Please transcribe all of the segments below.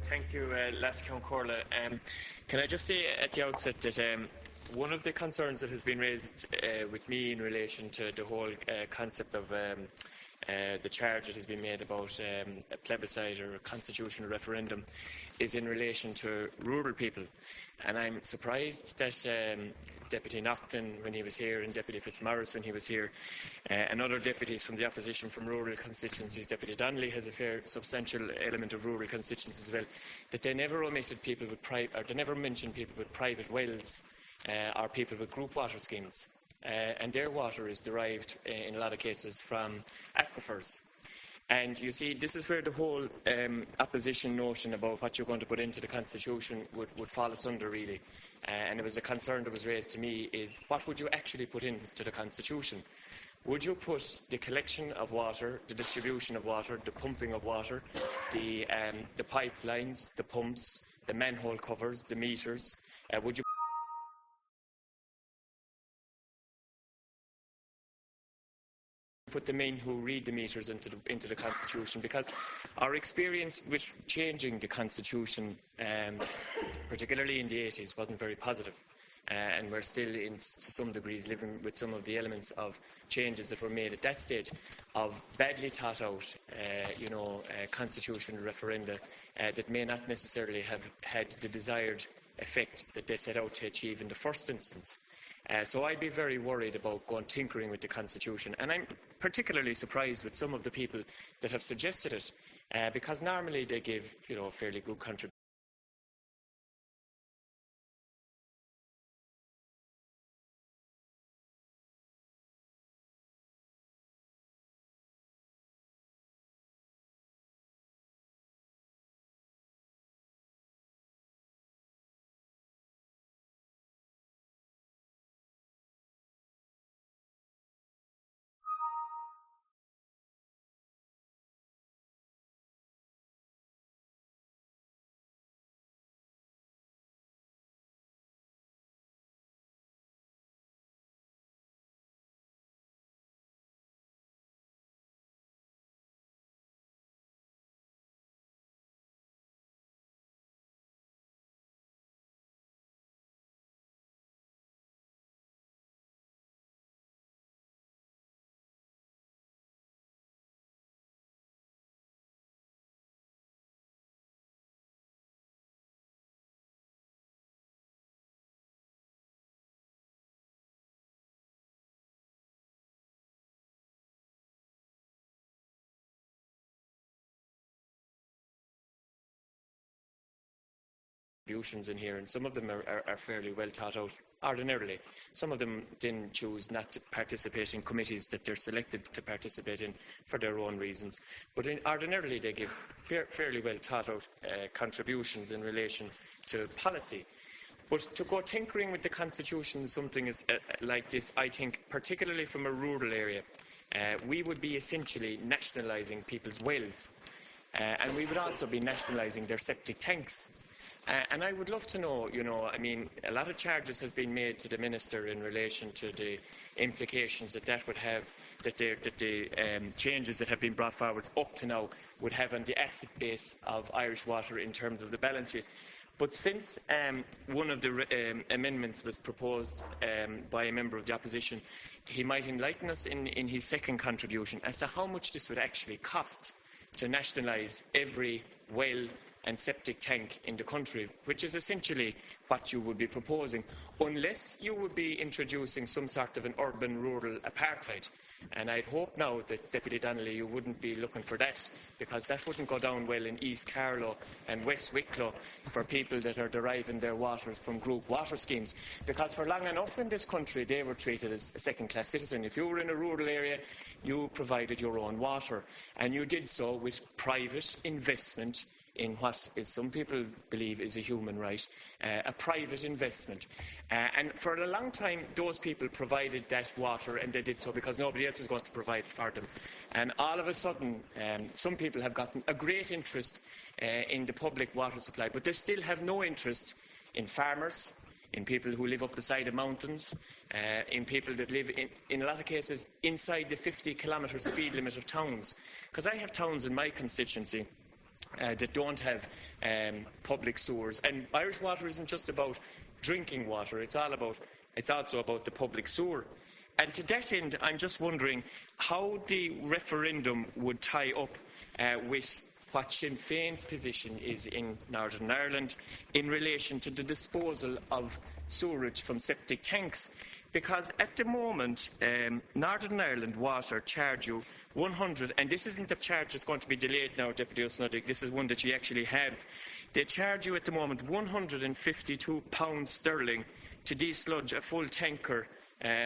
Thank you, Lascion Corla. Can I just say at the outset that one of the concerns that has been raised with me in relation to the whole concept of the charge that has been made about a plebiscite or a constitutional referendum is in relation to rural people. And I'm surprised that Deputy Naughton, when he was here, and Deputy Fitzmaurice, when he was here, and other deputies from the opposition from rural constituencies, Deputy Donnelly has a fair substantial element of rural constituencies as well, that they never omitted people with they never mentioned people with private wells or people with group water schemes. And their water is derived, in a lot of cases, from aquifers. And you see, this is where the whole opposition notion about what you're going to put into the Constitution would fall asunder, really. And it was a concern that was raised to me is, what would you actually put into the Constitution? Would you put the collection of water, the distribution of water, the pumping of water, the pipelines, the pumps, the manhole covers, the meters? Would you put the men who read the meters into the Constitution? Because our experience with changing the Constitution, particularly in the 80s, wasn't very positive. And we're still, to some degrees, living with some of the elements of changes that were made at that stage of badly thought out, constitutional referenda that may not necessarily have had the desired effect that they set out to achieve in the first instance. So I'd be very worried about going tinkering with the Constitution. And I'm particularly surprised with some of the people that have suggested it, because normally they give, fairly good contributions. In here, and some of them are fairly well thought out ordinarily. Some of them then choose not to participate in committees that they're selected to participate in for their own reasons. But ordinarily they give fairly well thought out contributions in relation to policy. But to go tinkering with the Constitution, something like this, I think, particularly from a rural area, we would be essentially nationalising people's wells. And we would also be nationalising their septic tanks. And I would love to know, a lot of charges has been made to the Minister in relation to the implications that would have, that the changes that have been brought forward up to now would have on the asset base of Irish Water in terms of the balance sheet. But since one of the amendments was proposed by a member of the opposition, he might enlighten us in his second contribution as to how much this would actually cost to nationalise every well and septic tank in the country, which is essentially what you would be proposing, unless you would be introducing some sort of an urban-rural apartheid. And I'd hope now that, Deputy Donnelly, you wouldn't be looking for that, because that wouldn't go down well in East Carlow and West Wicklow for people that are deriving their waters from group water schemes. Because for long enough in this country, they were treated as a second-class citizen. If you were in a rural area, you provided your own water, and you did so with private investment in what is, some people believe, is a human right, a private investment. And for a long time, those people provided that water, and they did so because nobody else is going to provide for them. And all of a sudden, some people have gotten a great interest in the public water supply, but they still have no interest in farmers, in people who live up the side of mountains, in people that live, in a lot of cases, inside the 50-kilometre speed limit of towns. Because I have towns in my constituency that don't have public sewers. And Irish Water isn't just about drinking water, it's also about the public sewer. And to that end, I'm just wondering how the referendum would tie up with what Sinn Féin's position is in Northern Ireland in relation to the disposal of sewerage from septic tanks. Because at the moment, Northern Ireland Water charge you 100, and this isn't a charge that's going to be delayed now, Deputy O'Snoddick, this is one that you actually have. They charge you at the moment £152 to desludge a full tanker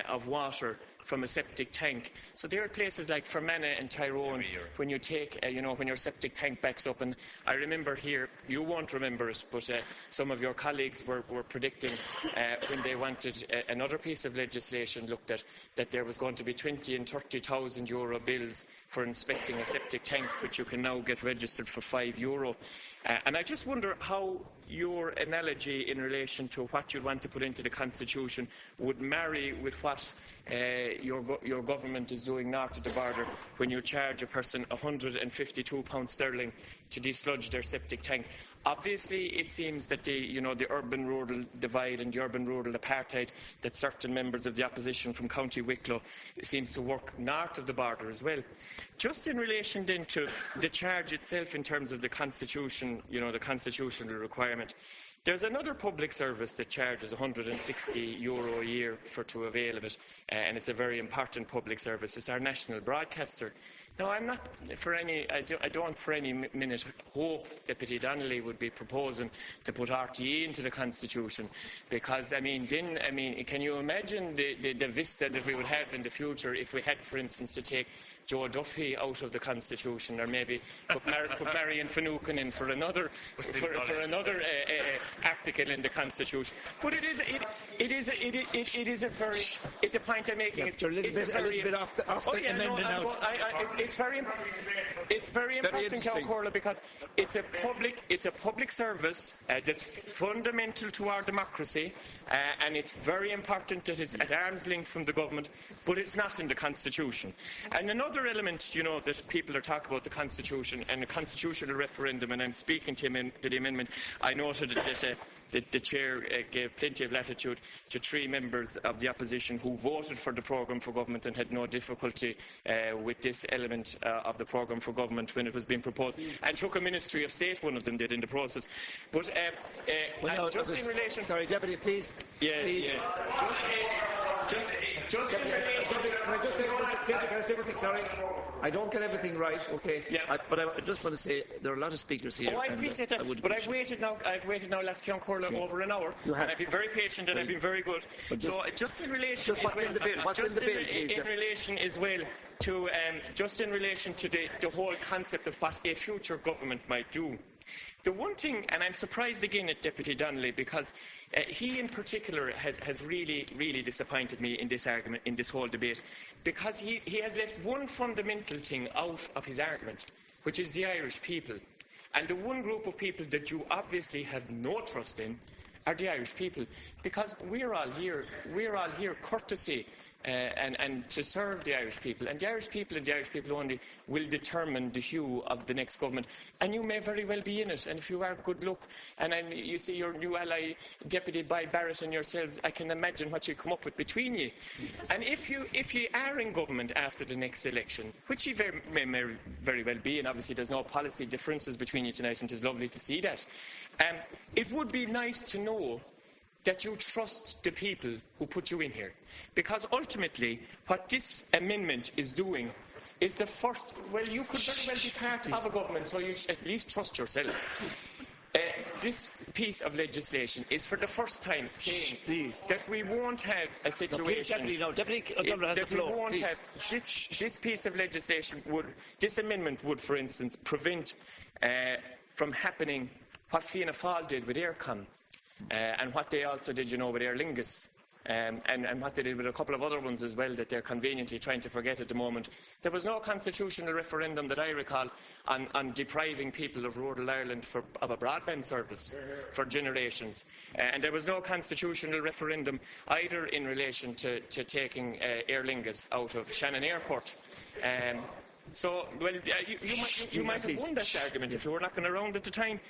of water from a septic tank. So there are places like Fermanagh and Tyrone when you take, when your septic tank backs up. And I remember here, you won't remember it, but some of your colleagues were predicting when they wanted another piece of legislation looked at, that there was going to be 20 and 30,000 euro bills for inspecting a septic tank, which you can now get registered for €5. And I just wonder how your analogy in relation to what you'd want to put into the Constitution would marry with what your government is doing north of the border when you charge a person £152 to desludge their septic tank. Obviously, it seems that the urban-rural divide and the urban-rural apartheid that certain members of the opposition from County Wicklow seems to work north of the border as well. Just in relation then to the charge itself in terms of the Constitution, the constitutional requirement, there's another public service that charges €160 a year to avail of it, and it's a very important public service. It's our national broadcaster. Now, I don't for any minute hope Deputy Donnelly would be proposing to put RTE into the Constitution, because, can you imagine the vista that we would have in the future if we had, for instance, to take Joe Duffy out of the Constitution, or maybe put Marion Finucane in for another article in the Constitution. But the point I'm making is, it's very important, Count Corla, because it's a public service that's fundamental to our democracy, and it's very important that it's at arm's length from the government, but it's not in the Constitution. And another element, that people are talking about the Constitution and the constitutional referendum, and I'm speaking to the amendment, I noted that the Chair gave plenty of latitude to 3 members of the opposition who voted for the programme for government and had no difficulty with this element of the programme for government when it was being proposed, and took a Ministry of State, one of them did, in the process. But just in relation... Sorry, Deputy, please. Just in relation... Can I say everything? Sorry. I don't get everything right, okay? Yeah. But I just want to say there are a lot of speakers here. Oh, I appreciate that. But I've waited now, last Count Corla, over an hour, and I've been very patient and I've been very good. Just in relation... What's in the bill? In relation as well to... just in relation to the whole concept of what a future government might do. The one thing, and I'm surprised again at Deputy Donnelly, because he in particular has really, really disappointed me in this argument, in this whole debate, because he has left one fundamental thing out of his argument, which is the Irish people. And the one group of people that you obviously have no trust in are the Irish people, because we're all here courtesy and to serve the Irish people, and the Irish people and the Irish people only will determine the hue of the next government, and you may very well be in it, and if you are, good luck. And you see your new ally, Deputy Barrett, and yourselves, I can imagine what you come up with between you. And if you are in government after the next election, which you may very well be, and obviously there's no policy differences between you tonight, and it's lovely to see that, it would be nice to know that you trust the people who put you in here. Because ultimately, what this amendment is doing is the first... Well, you could very well be part of a government, so you at least trust yourself. This piece of legislation is for the first time saying that we won't have a situation... This piece of legislation this amendment would, for instance, prevent from happening what Fianna Fáil did with Eircom. And what they also did, with Aer Lingus, and what they did with a couple of other ones as well that they're conveniently trying to forget at the moment. There was no constitutional referendum that I recall on depriving people of rural Ireland of a broadband service for generations. And there was no constitutional referendum either in relation to taking Aer Lingus out of Shannon Airport. So, well, you might have won that argument if you were knocking around at the time.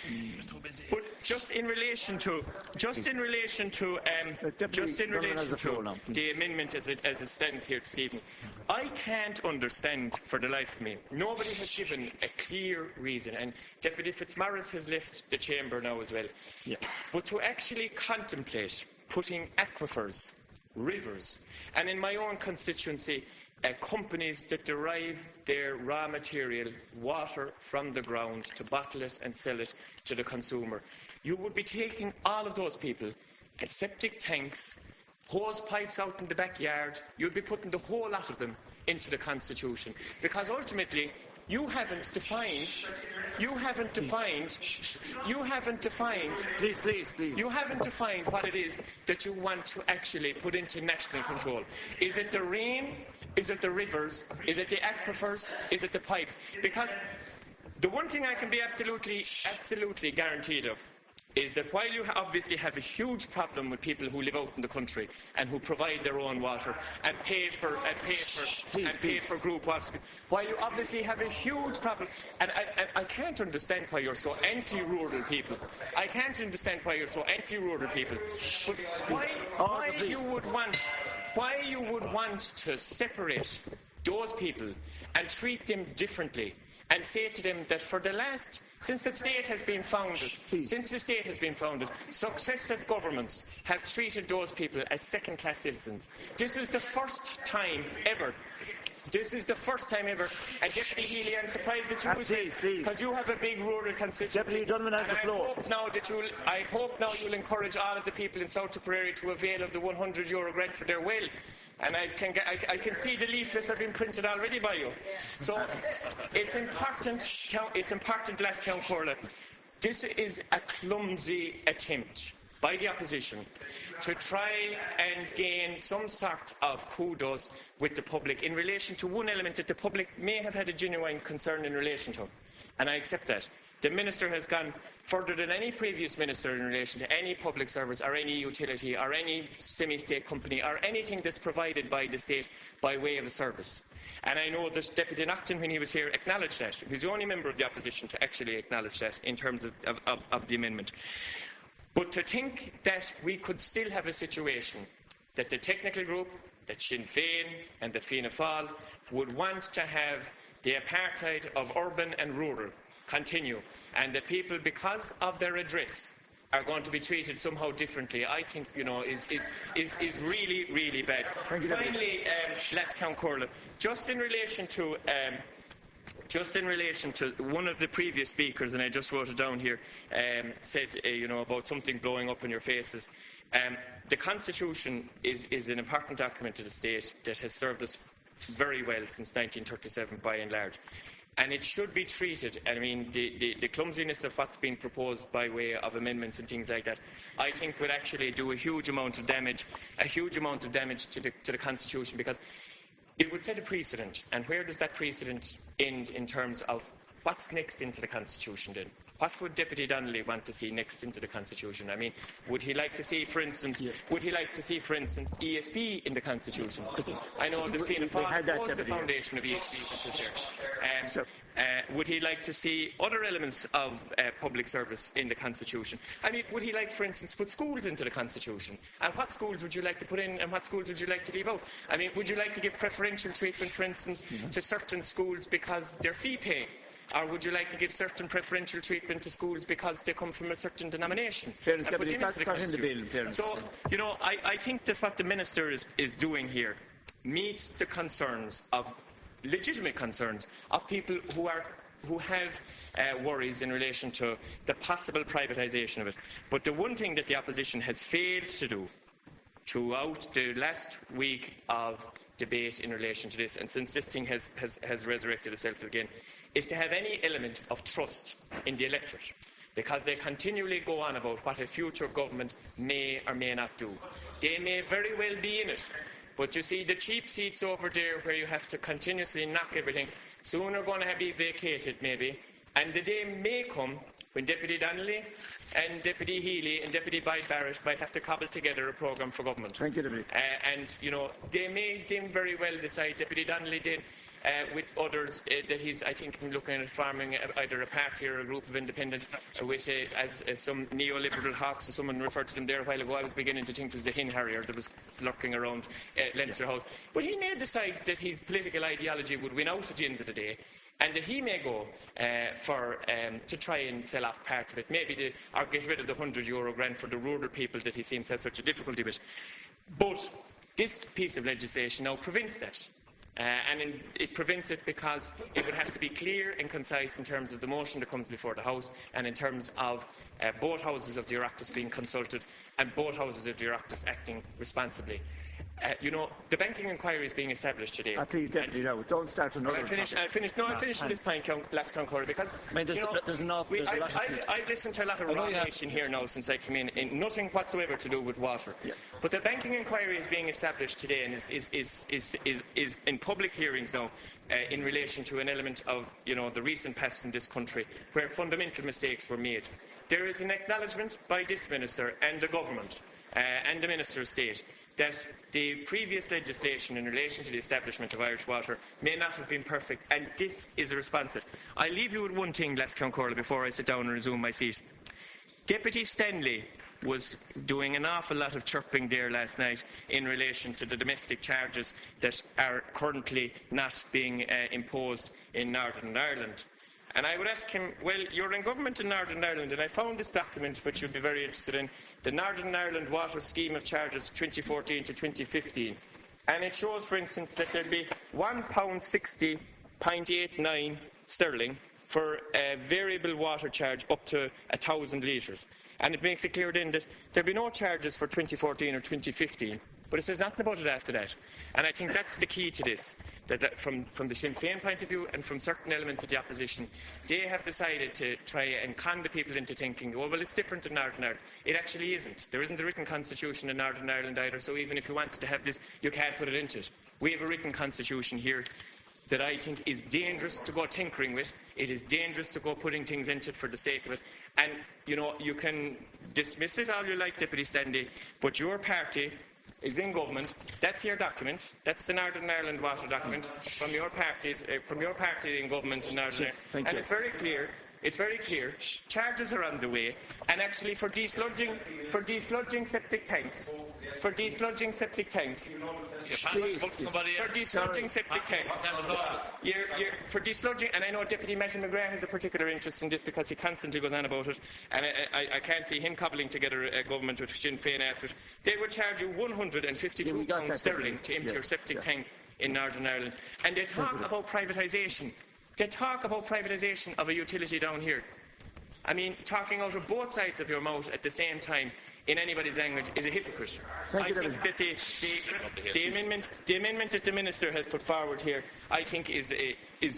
But just in relation to the amendment as it stands here this evening, I can't understand for the life of me. Nobody has given a clear reason, and Deputy Fitzmaurice has left the chamber now as well. Yeah. But to actually contemplate putting aquifers, rivers, and in my own constituency, companies that derive their raw material, water, from the ground to bottle it and sell it to the consumer. You would be taking all of those people at septic tanks, hose pipes out in the backyard. You'd be putting the whole lot of them into the Constitution. Because ultimately, you haven't defined what it is that you want to actually put into national control. Is it the rain? Is it the rivers? Is it the aquifers? Is it the pipes? Because the one thing I can be absolutely guaranteed of is that while you obviously have a huge problem with people who live out in the country and who provide their own water and pay for group water, while you obviously have a huge problem, and I can't understand why you're so anti-rural people. I can't understand why you're so anti-rural people. But why you would want to separate those people and treat them differently and say to them that since the state has been founded, successive governments have treated those people as second-class citizens. This is the first time ever. And Deputy Healy, I'm surprised that you was because you have a big rural constituency. I hope now you'll encourage all of the people in South Tipperary to avail of the €100 grant for their well. And I can see the leaflets have been printed already by you. So it's important, Lascown Corla. This is a clumsy attempt by the opposition to try and gain some sort of kudos with the public in relation to one element that the public may have had a genuine concern in relation to. And I accept that. The Minister has gone further than any previous Minister in relation to any public service or any utility or any semi-state company or anything that's provided by the state by way of a service. And I know that Deputy Naughton, when he was here, acknowledged that. He was the only member of the opposition to actually acknowledge that in terms of the amendment. But to think that we could still have a situation that the technical group, that Sinn Féin and the Fianna Fáil would want to have the apartheid of urban and rural continue, and that people, because of their address, are going to be treated somehow differently, I think, is really, really bad. Finally, Lascown Corla, just in relation to one of the previous speakers, and I just wrote it down here, said, about something blowing up in your faces. The Constitution is an important document to the state that has served us very well since 1937, by and large. And it should be treated, the clumsiness of what's been proposed by way of amendments and things like that, I think would actually do a huge amount of damage to the Constitution, because it would set a precedent. And where does that precedent end in terms of what's next into the Constitution then? What would Deputy Donnelly want to see next into the Constitution? Would he like to see, for instance, ESP in the Constitution? I know the Fianna Fáil was the foundation of ESP, which was there. Would he like to see other elements of public service in the Constitution? Would he like, for instance, put schools into the Constitution? And what schools would you like to put in, and what schools would you like to leave out? Would you like to give preferential treatment, for instance, to certain schools because they're fee-paying? Or would you like to give certain preferential treatment to schools because they come from a certain denomination? Fairness, that's in the bill. Fairness. So, I think that what the Minister is doing here meets the concerns of legitimate concerns of people who have worries in relation to the possible privatisation of it. But the one thing that the opposition has failed to do throughout the last week of debate in relation to this, and since this thing has resurrected itself again, is to have any element of trust in the electorate, because they continually go on about what a future government may or may not do. They may very well be in it, but you see the cheap seats over there where you have to continuously knock everything, soon are going to be vacated maybe, and the day may come when Deputy Donnelly and Deputy Healy and Deputy Barrett might have to cobble together a programme for government. Thank you, Deputy. And, they may very well decide, Deputy Donnelly did, with others, that he's, I think, looking at forming either a party or a group of independents, with, as some neoliberal hawks, as someone referred to them there a while ago. I was beginning to think it was the hen harrier that was lurking around Leinster House. But he may decide that his political ideology would win out at the end of the day, and that he may go to try and sell off part of it, maybe or get rid of the €100 grant for the rural people that he seems to have such a difficulty with. But this piece of legislation now prevents that. It prevents it because it would have to be clear and concise in terms of the motion that comes before the House, and in terms of both houses of the Oireachtas being consulted and both houses of the Oireachtas acting responsibly. The banking inquiry is being established today. Please, Deputy, no, don't start another I'll finish at this point, last Concur, because there's a lot of I've listened to a lot of radiation here now since I came in, nothing whatsoever to do with water. Yeah. But the banking inquiry is being established today and is in public hearings now in relation to an element of the recent past in this country where fundamental mistakes were made. There is an acknowledgement by this Minister and the Government and the Minister of State that the previous legislation in relation to the establishment of Irish Water may not have been perfect, and this is a response to it. I'll leave you with one thing, Les Concurla, before I sit down and resume my seat. Deputy Stanley was doing an awful lot of chirping there last night in relation to the domestic charges that are currently not being imposed in Northern Ireland. And I would ask him, well, you're in government in Northern Ireland, and I found this document which you'd be very interested in, the Northern Ireland Water Scheme of Charges 2014 to 2015. And it shows, for instance, that there'd be £1.60.89 sterling for a variable water charge up to 1,000 litres. And it makes it clear then that there'd be no charges for 2014 or 2015. But it says nothing about it after that. And I think that's the key to this, that from the Sinn Féin point of view and from certain elements of the opposition, they have decided to try and con the people into thinking, well, it's different in Northern Ireland. It actually isn't. There isn't a written constitution in Northern Ireland either, so even if you wanted to have this, you can't put it into it. We have a written constitution here that I think is dangerous to go tinkering with. It is dangerous to go putting things into it for the sake of it. And, you can dismiss it all you like, Deputy Stanley, but your party is in government. That's your document. That's the Northern Ireland Water document from your party in government in Northern Ireland. And it's very clear. It's very clear. Charges are on the way, and actually for desludging septic tanks, for desludging, and I know Deputy Matthew McGrath has a particular interest in this because he constantly goes on about it, and I can't see him cobbling together a government with Sinn Féin after it. They will charge you £152 sterling to empty your septic tank in Northern Ireland, and they talk about privatisation. They talk about privatisation of a utility down here. I mean, talking out of both sides of your mouth at the same time in anybody's language is a hypocrite. I think that the amendment that the Minister has put forward here, I think, is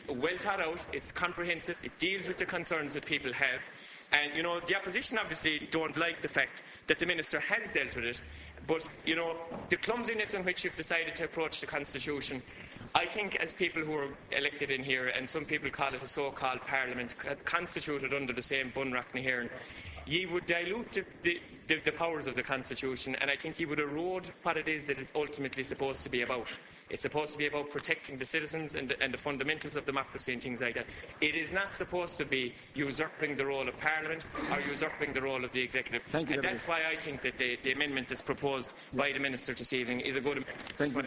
well thought out. It's comprehensive. It deals with the concerns that people have. And, the opposition obviously don't like the fact that the Minister has dealt with it. But, the clumsiness in which you've decided to approach the Constitution, I think as people who are elected in here, and some people call it a so-called Parliament, constituted under the same Bunreacht na hÉireann, ye would dilute the powers of the Constitution, and I think ye would erode what it is that it's ultimately supposed to be about. It's supposed to be about protecting the citizens and the fundamentals of democracy and things like that. It is not supposed to be usurping the role of Parliament or usurping the role of the Executive. Thank you, that's why I think that the amendment that's proposed by the Minister this evening is a good amendment. Thank you.